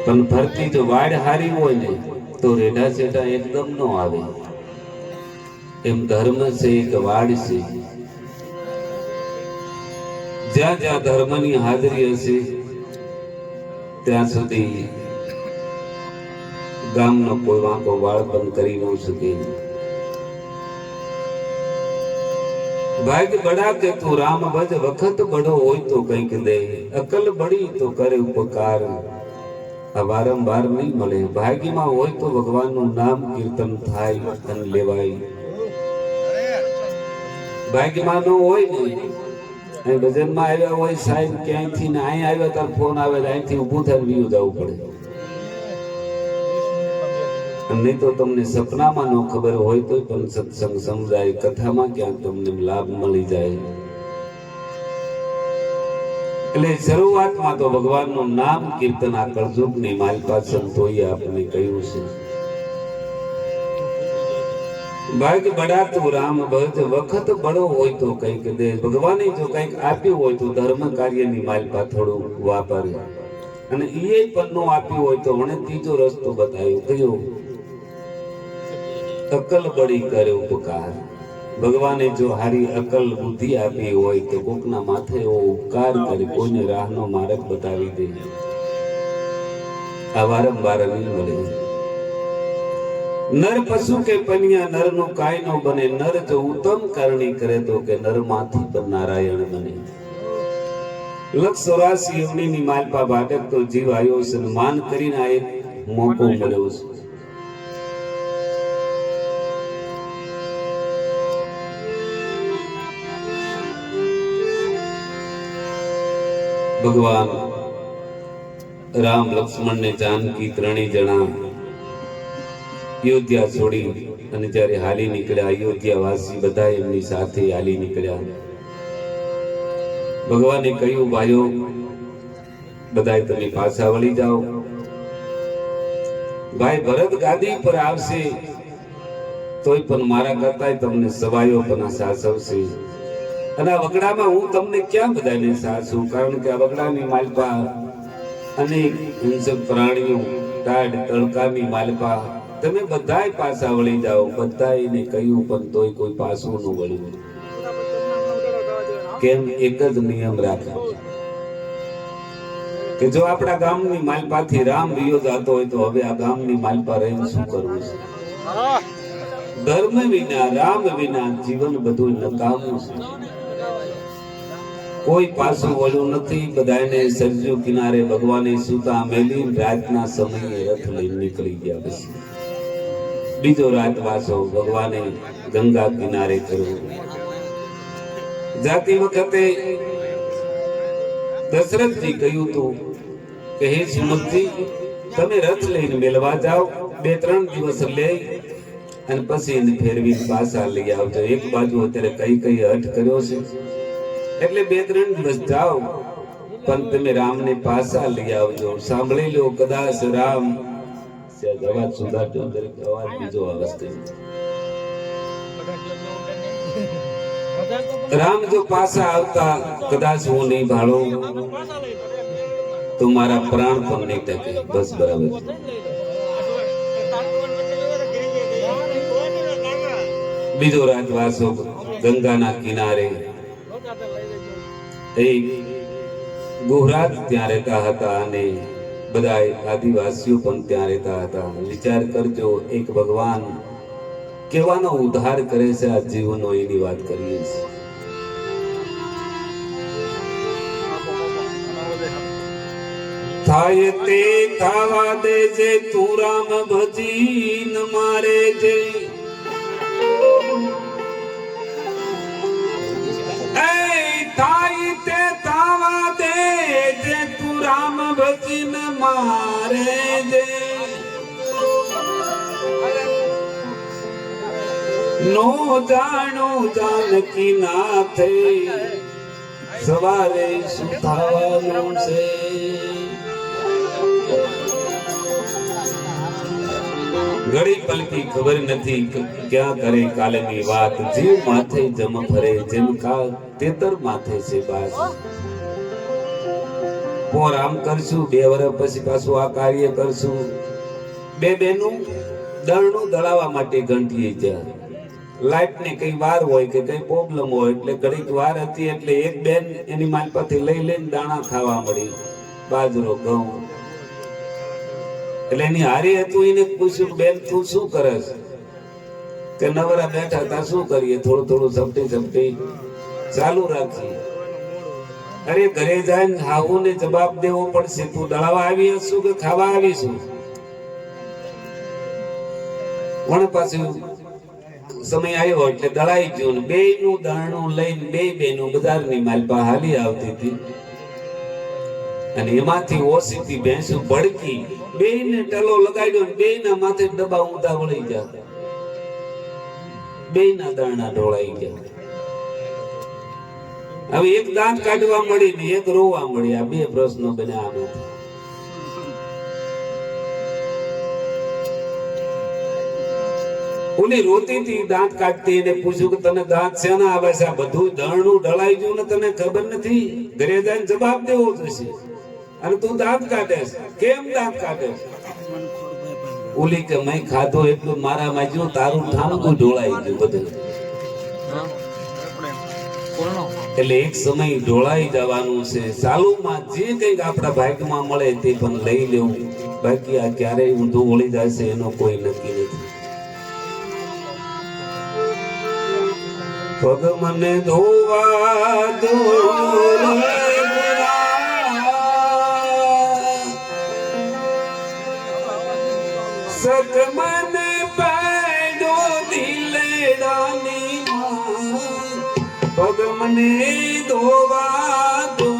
પણ ફરતી જો વાડ હારી હોય ને તો રેઢા છેટા એકદમ નો આવે. એમ ધર્મ છે એક વાડ છે. જ્યાં જ્યાં ધર્મની હાજરી હશે ત્યાં સુધી ગામનો કોઈ વાંકો વાળ પણ કરી ન શકે. ભાગ્ય બડા કે તું રામ ભજ, વખત બડો હોય તો કંઈક દે, અકલ બડી તો કરે ઉપકાર. આ વારંવાર નહીં મળે. ભાગ્યમાં હોય તો ભગવાનનું નામ કીર્તન થાય અને લેવાય. ભાગ્યમાં ન હોય ને, અહીં ભજનમાં આવ્યા હોય સાહેબ ક્યાંયથી ને અહીં આવ્યા તાર ફોન આવે અહીંથી ઊભું થઈને બીજું જવું પડે. નહીં તો તમને સપનામાં ન ખબર હોય તો પણ સત્સંગ સમજાય, કથામાં ક્યાંક તમને લાભ મળી જાય. એટલે શરૂઆતમાં તો ભગવાનનું નામ કીર્તન આ કળયુગની માલપા સંતોએ આપણને કહ્યું છે. ભાગ્ય બડા તું રામ ભજ, વખત બડો હોય તો કંઈક દે. ભગવાને જો કંઈક આપ્યું હોય તો ધર્મ કાર્યની માલપા થોડું વાપરે, અને એ પણ નો આપ્યું હોય તો મને ત્રીજો રસ્તો બતાવ્યો. કયો? અકલ બડી કરે ઉપકાર. ભગવાને જો હારી અકલ બુદ્ધિ આપી હોય તો કોકના માથે એવો ઉપકાર કરી કોઈને રાહનો માર્ગ બતાવી દે. આ વારંવાર નહીં મળે. નર પશુ કે પનિયા નર નું કાય નો બને. નર જો ઉત્તમ કરણી કરે તો કે નર માંથી પણ નારાયણ બને. 184 યોગની માલપા ભાટક તો જીવ આવ્યો છે. માન કરીને આ એક મોકો મળ્યો છે. ભગવાન રામ લક્ષ્મણ ને જાનકી ત્રણેય જણા અયોધ્યા છોડી અને જ્યારે હાલી નીકળ્યા, અયોધ્યા વાસી બધા એમની સાથે હાલી નીકળ્યા. ભગવાને કહ્યું, ભાઈઓ બધા તમે પાછા વળી જાઓ. ભાઈ ભરત ગાદી પર આવશે તોય પણ મારા કરતા તમને સવાયો પણ સાસવશે. અને આ વગડામાં હું તમને ક્યાં બધાને સાચું? કારણ કે આ વગડાની માલપા અનેક હિંસક પ્રાણીઓ, ટાઢ તડકાની માલપા, તમે બધાય પાછા વળી જાઓ. બધાને કહ્યું પણ તોય કોઈ પાછું ન વળ્યું. કેમ? એક જ નિયમ રાખ્યો કે જો આપણા ગામની માલપાથી રામ વિયો જતો હોય તો હવે આ ગામની માલપા રહીને શું કરવું છે? ધર્મ વિના, રામ વિના જીવન બધું નકામું છે. કોઈ પાછું વળ્યું નથી. બધાને સરજુ કિનારે ભગવાને સુતા મેલી રાતના સમયે રથ લઈને નીકળી ગયા. પછી બીજો રાત વાસો ભગવાને ગંગા કિનારે કર્યો. જાતી વખતે દશરથજી કહ્યું તું કે હે સુમંતજી, તમે રથ લઈને મેળવા જાઓ. 2-3 દિવસ લઈ અને પછી એને ફેરવી પાછા લઈ આવજો. એક બાજુ અત્યારે કઈ હઠ કર્યો છે એટલે 2-3 દિવસ જાઓ પણ તમે રામને પાછા લઈ આવજો. સાંભળી લો, કદાચ રામ અવાજ સુધારજો, દરેક અવાજ બીજો અવસ્થા. રામ જો પાછા આવતા કદાચ હું નહીં ભાળો તો મારા પ્રાણ પણ નહીં ટકે. બસ બરાબર. બીજો રાજવાસો ગંગાના કિનારે એક ગુહરાજ ત્યાં રહેતા હતા અને બધા આદિવાસીઓ પણ ત્યાં રહેતા હતા. વિચાર કરજો, એક ભગવાન કેવાનો ઉદ્ધાર કરે છે આ જીવનો, એની વાત કરીએ છીએ. થાય તે થવા દે જે તું રામ ભજી ન મારે જે. થાય તે થવા દે જે તું રામ ભજી ન મારે જે. નો જાણો જાનકી નાથે સવારે શું થવાનું છે. ઘડી પલકી ખબર નથી ક્યાં કરે કાલની વાત. જીવ માથે જમ ફરે જેમ કા તેતર માથે છે બાસ. પોર આમ કરશું, 2 વર્ષ પછી પાછું આ કાર્ય કરશું. બે બેનું દળનું દળાવવા માટે ઘંટીએ જ્યાં લાઈટ ને કઈ વાર હોય કે કઈ પ્રોબ્લેમ હોય એટલે ઘડીક વાર હતી એટલે એક બેન એની માલપાથી લઈ લઈને દાણા ખાવા મળી, બાજરો ઘઉં. એટલે એની હારી હતું, એને પૂછ્યું બેન તું શું કરસ? કે નવરા બેઠા તા શું કરીએ, થોડું થોડું ઝપટી ચાલુ રાખીએ. અરે ઘરે જાય હાહુ ને જવાબ દેવો પડશે, તું દળાવા આવી હશું કે ખાવા આવીશું? પણ પાછું સમય આવ્યો એટલે દળાઈ ગયું. બે નું દાણું લઈને બે બેનું બજારની માલપા હાલી આવતી હતી અને એમાંથી ઓસીથી ભેંસું ભડકી, બે ને ટલો લગાડ્યો, બે ના માથે ડબ્બા ઊંધા વળી ગયા, બે ના દાણા ઢોળાઈ ગયા. હવે એક દાંત કાઢવા મળી ને એક રોવા મળી. આ બે પ્રશ્નો બન્યા આમાંથી. ઓલી રોતી હતી દાંત કાઢતી, એને પૂછ્યું કે તને દાંત શેના આવે છે? આ બધું દળનું ઢળાઈ ગયું ને તને ખબર નથી? ઘરે જઈને જવાબ દેવો જોશે. અને તું દાંત કાઢેસ, કેમ દાંત કાઢેસ? ઓલી કે મેં ખાધો એટલું મારામાં જ્યું, તારું ઠામકું ઢોળાઈ ગયું બધું. એટલે એક સમય ઢોળાઈ જવાનું છે. ચાલુમાં જે કંઈક આપણા ભાગ્યમાં મળે તે પણ લઈ લેવું, બાકી આ ક્યારેય ઊંધું વળી જશે એનો કોઈ નક્કી નથી. પગ મને ધોવા દો સત મને પાડો દિલડાની માં, પગ મને ધોવા દો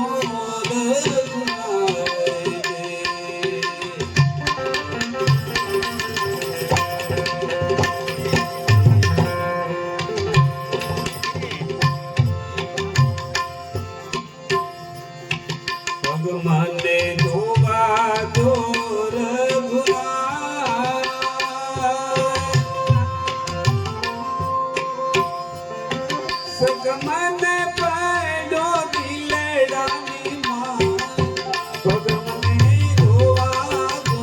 મને ધોવા દો સક મને પાડો દિલડાની માં, પગ મને ધોવા દો.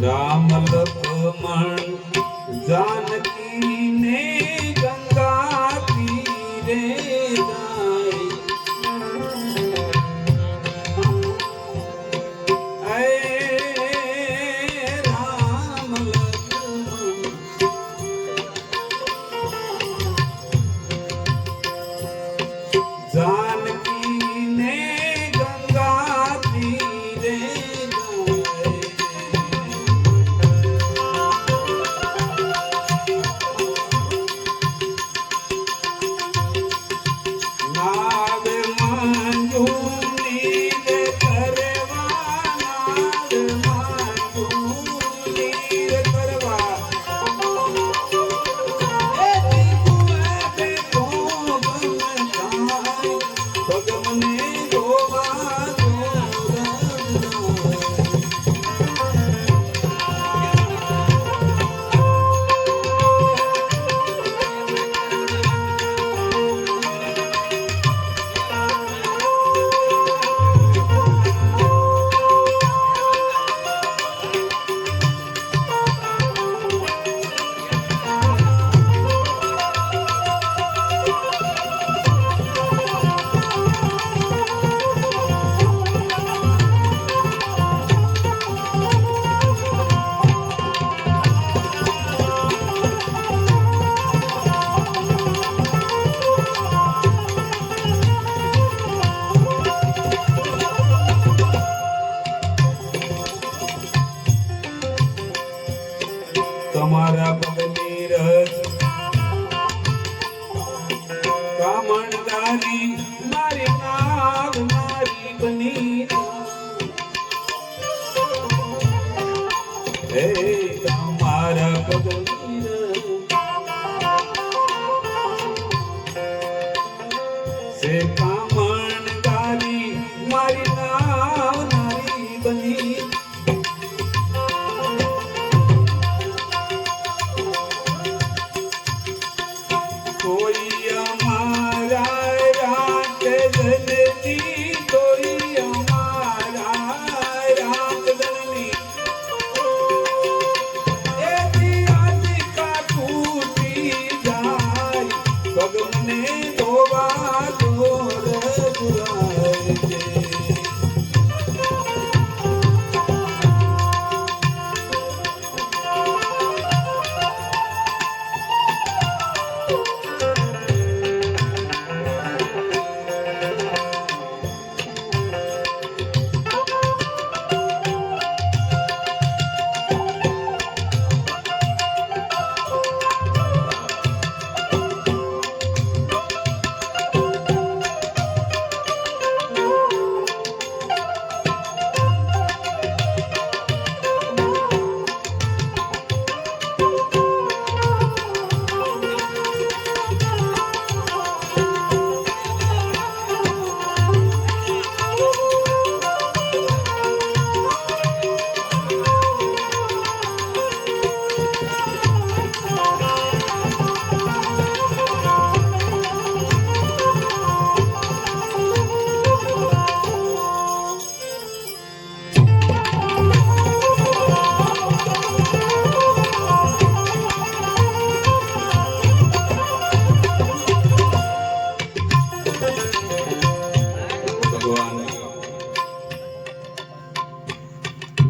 રામ લક્ષ્મણ जानकी ने गंगा तीरे जाए, राम लक्ष्मण जानकी ने गंगा तीरे તમારા પગની રજ કામણદારી મારી નાગ મારી બની, હે તમારા પગની રજ સે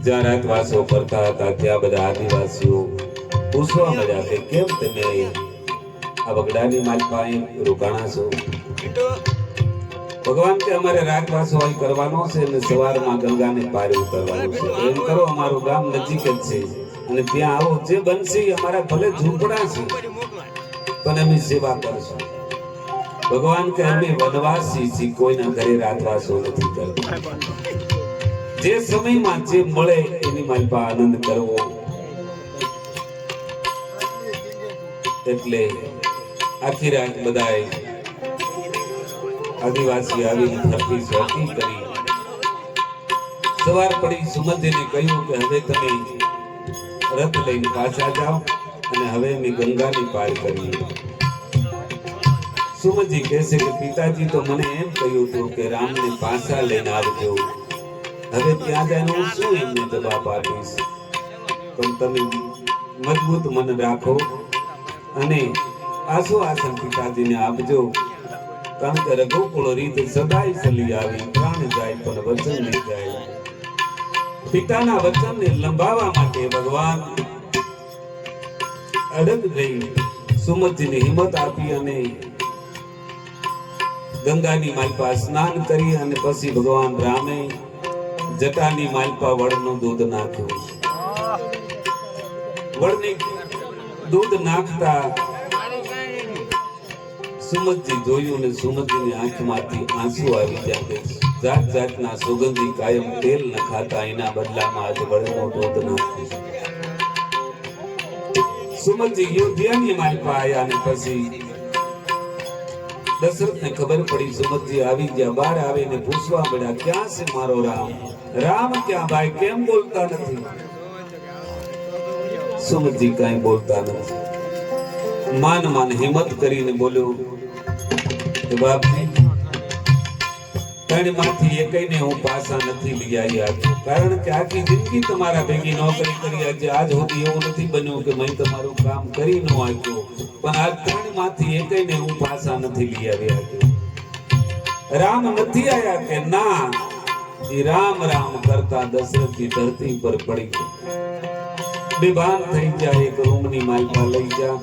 જ્યાં રાતવાસો કરતા હતા ત્યાં બધા આદિવાસીઓ પૂછવા મળ્યા કે કેમ તમે આ બગડાની માલપા અહીં રોકાણા છો? ભગવાન કે અમારે રાતવાસો અહીં કરવાનો છે અને સવારમાં ગંગાને પારે ઉતરવાનું છે. એમ કરો, અમારું ગામ નજીક જ છે અને ત્યાં આવો, જે બનશે અમારા ભલે ઝૂંપડા છે પણ અમે સેવા કરશું. ભગવાન કે અમે વનવાસી છીએ, કોઈના ઘરે રાતવાસો નથી કરતા. જે સમયમાં જે મળે એની માલપા આનંદ કરવો. એટલે આખી રાત બધાએ આદિવાસી આવીને થકી સ્વાતી કરી. સવાર પડી સુમંતીને કહ્યું કે હવે તમે રથ લઈને પાછા જાઓ અને હવે અમે ગંગાની પાર કરીએ. સુમંતજી કહેશે કે પિતાજી તો મને એમ કહ્યું હતું કે રામને પાછા લઈને આવજો. હવે ત્યાં જઈને હું શું એમને જવાબ આપીશ? પણ તમે મજબૂત મન રાખો અને આશ્વાસન પિતાજીને આપજો, કારણ કે રઘુકુળ રીત સદાય ચલી આવી. પ્રાણ જાય પણ વચન નહીં જાય. પિતાના વચનને લંબાવવા માટે ભગવાન અડગ રહી સુમંતજીને હિંમત આપી અને ગંગાની માલપા સ્નાન કરી અને પછી ભગવાન રામે જટાની માલપા વડનું દૂધ નાખ્યું. વડની દૂધ નાખતા સુમંતજી જોયું ને સુમંતજીની આંખમાંથી આંસુ આવી ગયા. જાત જાતના સુગંધી કાયમ તેલ નખાતા એના બદલામાં આજે વડનું દૂધ નાખ્યું. સુમંતજી યોધ્યાની માલપા આવ્યા અને પછી દશરથને ખબર પડી સુમંતજી આવી ગયા. બહાર આવીને પૂછવા પડ્યા, ક્યાં છે મારો રામ? રામ ક્યાં ભાઈ? કેમ બોલતા નથી? સુમંતજી કાંઈ બોલતા નથી. માન હિંમત કરીને બોલ્યો કે બાપજી, ત્રણમાંથી એકઈને હું પાછા નથી લઈ આવ્યા, કારણ કે આખી જિંદગી તમારા ભેગી નોકરી કરી. આજે આજ સુધી એવું નથી બન્યું કે મેં તમારું કામ કરી ન આપ્યું, પણ આ ત્રણમાંથી એકઈને હું પાછા નથી લઈ આવ્યા. રામ નથી આયા કે ના? એ રામ રામ કરતા દશરથની ધરતી પર પડી ગઈ. બેભાન થઈ ગયા. એક રૂમની માલપા લઈ જા.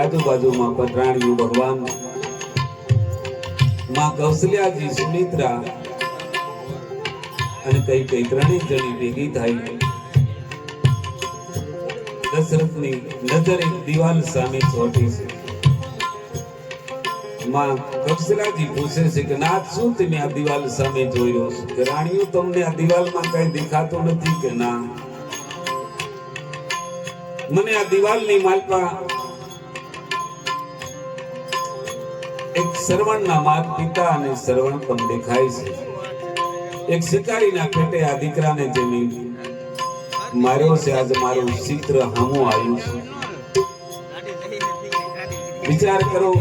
આજુબાજુમાં પટરાણીઓ ભગવાન, માં કૌશલ્યાજી, સુમિત્રા અને કઈ ત્રણેય જણી ભેગી થાય. દશરથની નજર એક દિવાલ સામે ચોટી છે. માં કૌશલ્યાજી પૂછે છે કે નાથ, શું તમે આ દિવાલ સામે જોઈ રહ્યો છો? કે રાણીઓ, તમને આ દિવાલમાં કઈ દેખાતું નથી? કે ના, મને આ દિવાલની માલપા એક શ્રવણના માત પિતા અને શ્રવણ પણ દેખાય છે. એક શિકારીના પેટે આ દીકરાને જેની માર્યો છે, આજે મારું ચિત્ર હામું આવ્યું છે. વિચાર કરો,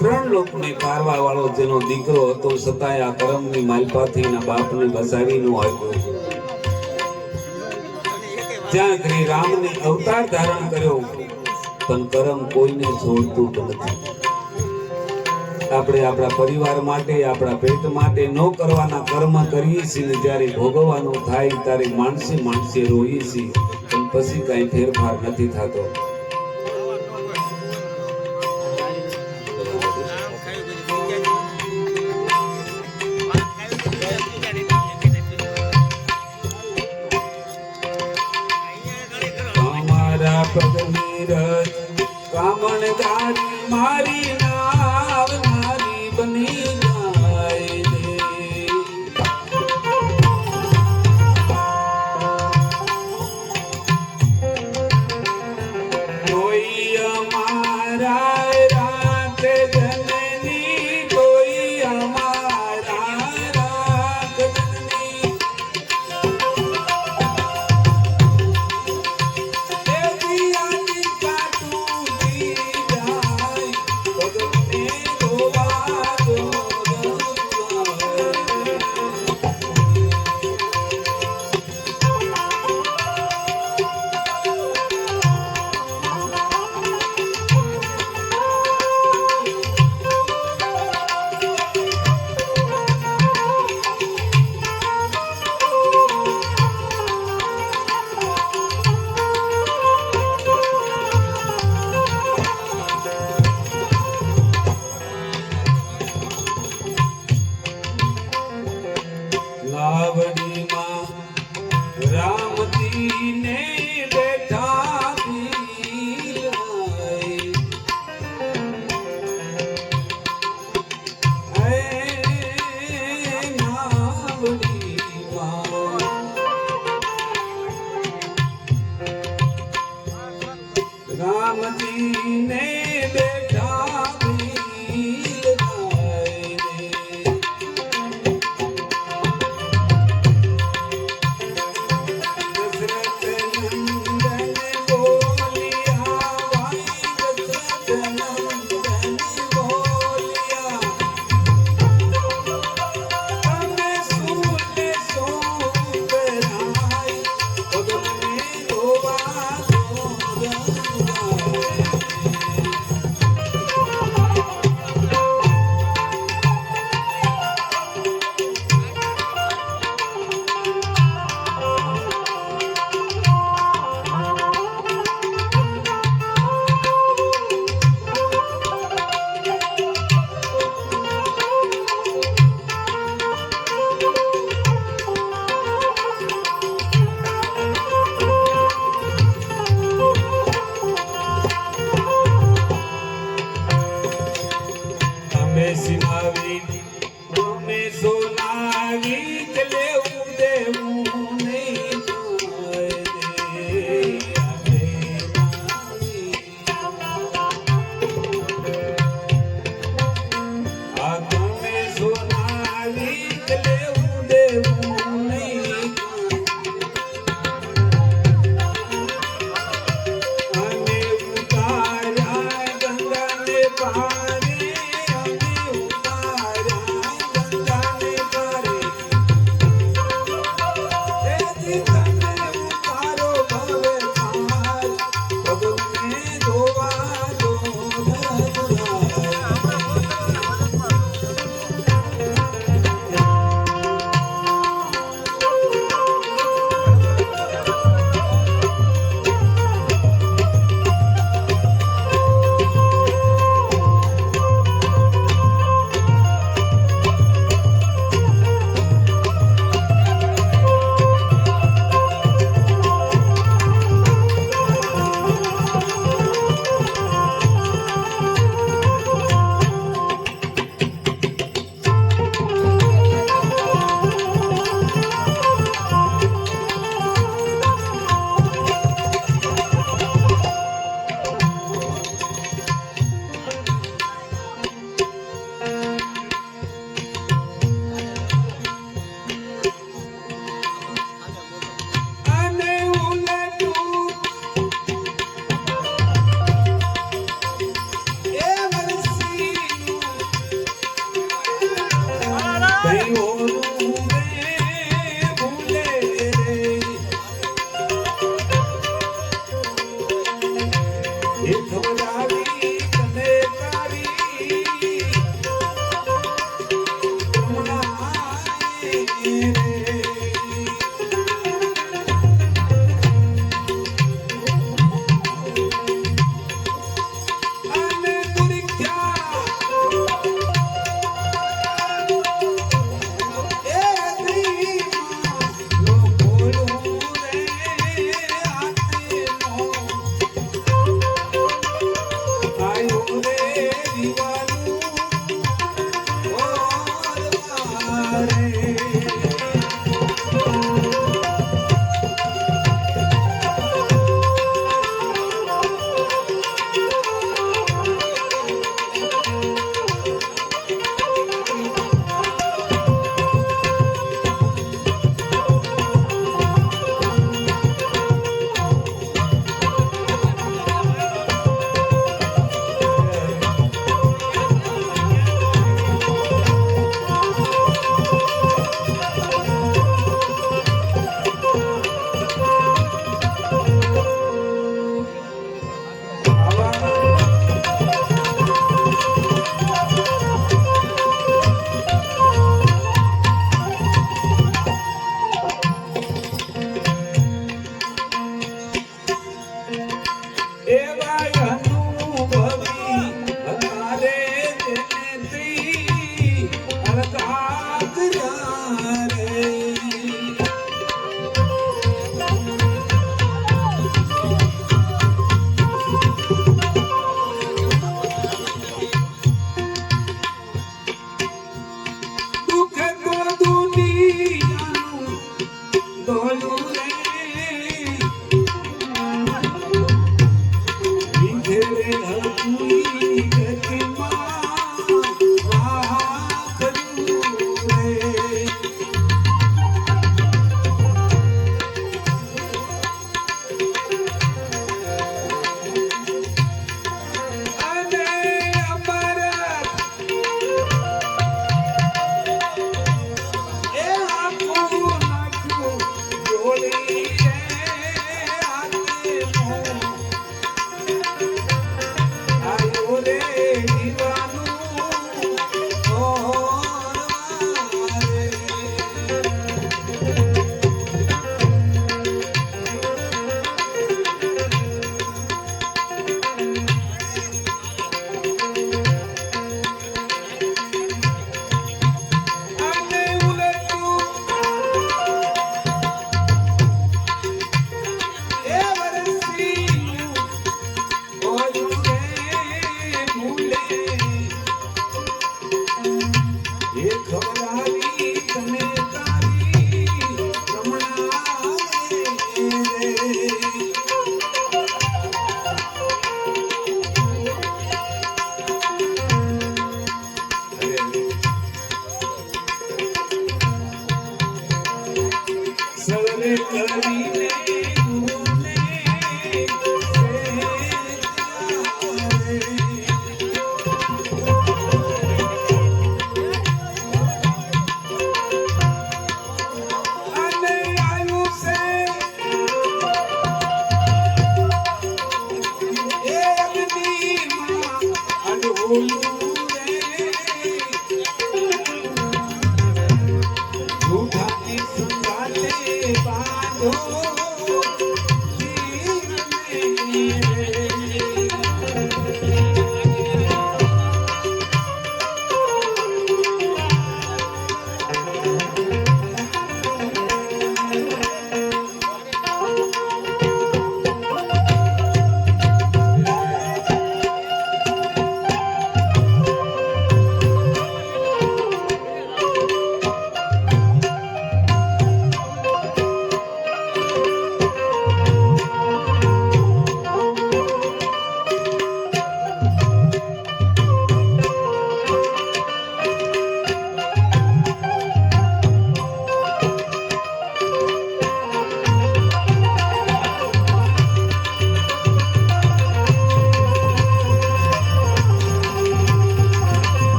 ત્રણ લોકને કારવા વાળો જેનો દીકરો હતો, છતાંય આ કરમની માલપાથી એના બાપને બસાવી નો આવ્યો. જ્યાં શ્રી રામને અવતાર ધારણ કર્યો, પણ કરમ કોઈને છોડતું નથી. આપણે આપણા પરિવાર માટે, આપણા પેટ માટે ન કરવાના કર્મ કરીએ છીએ, જ્યારે ભોગવવાનું થાય ત્યારે માણસે રોઈએ છીએ, પણ પછી કઈ ફેરફાર નથી થતો. તમારા પગની રજ કામણદારી મારી નાવ નારી બની જાય રે. કોઈ અમારા રાત જનની, કોઈ અમારા રાત જનની. દેવી આની કાટું દી જાય, રામજી ને બેઠા ભીલ ગાય દશરથ નંદન બોલિયા ભાઈ દશરથ નંદન બોલિયા તમે સુને સોતરાય પગમને ધોવા સિનાવી તમે સોનાવી લેવું દેવું નહીં આ તમે સોનાવી લેવું દેવું નહીં અને ઉતાર્યા ગંગાને પારે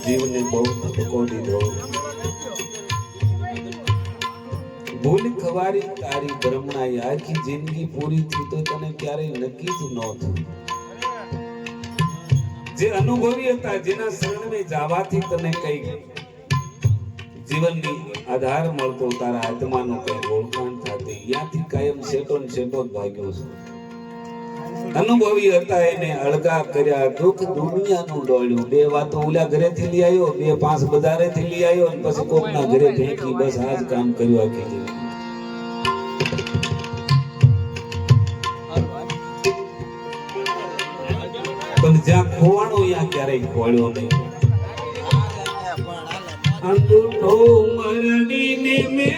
જીવને બહુ ધક્કો દીધો. ભૂલ ખવારી તારી બ્રહ્મણાઈ આખી જિંદગી પૂરી થઈ તો તને ક્યારેય નક્કી જ નહોતું. જે અનુભવી હતા જેના શરણે જવાથી તને કઈ જીવનની આધાર મળતો, તારા આત્માનો કઈ ઓળખાણ થતી, ત્યાંથી કાયમ સેટો ને સેટો જ ભાગ્યો છે. અનુભવી હતા એને અળગા કર્યા, દુઃખ દુનિયાનું ડોળ્યું. બે વાતો ઓલા ઘરેથી લઈ આવ્યો, બે પાંચ બજારેથી લઈ આવ્યો અને પછી કોકના ઘરે ફેંકી. બસ આ જ કામ કર્યું આખી જિંદગી. પણ જ્યાં ખોવાણો ત્યાં ક્યારેય ખોળ્યો નહીં. અંગૂઠો મરડીને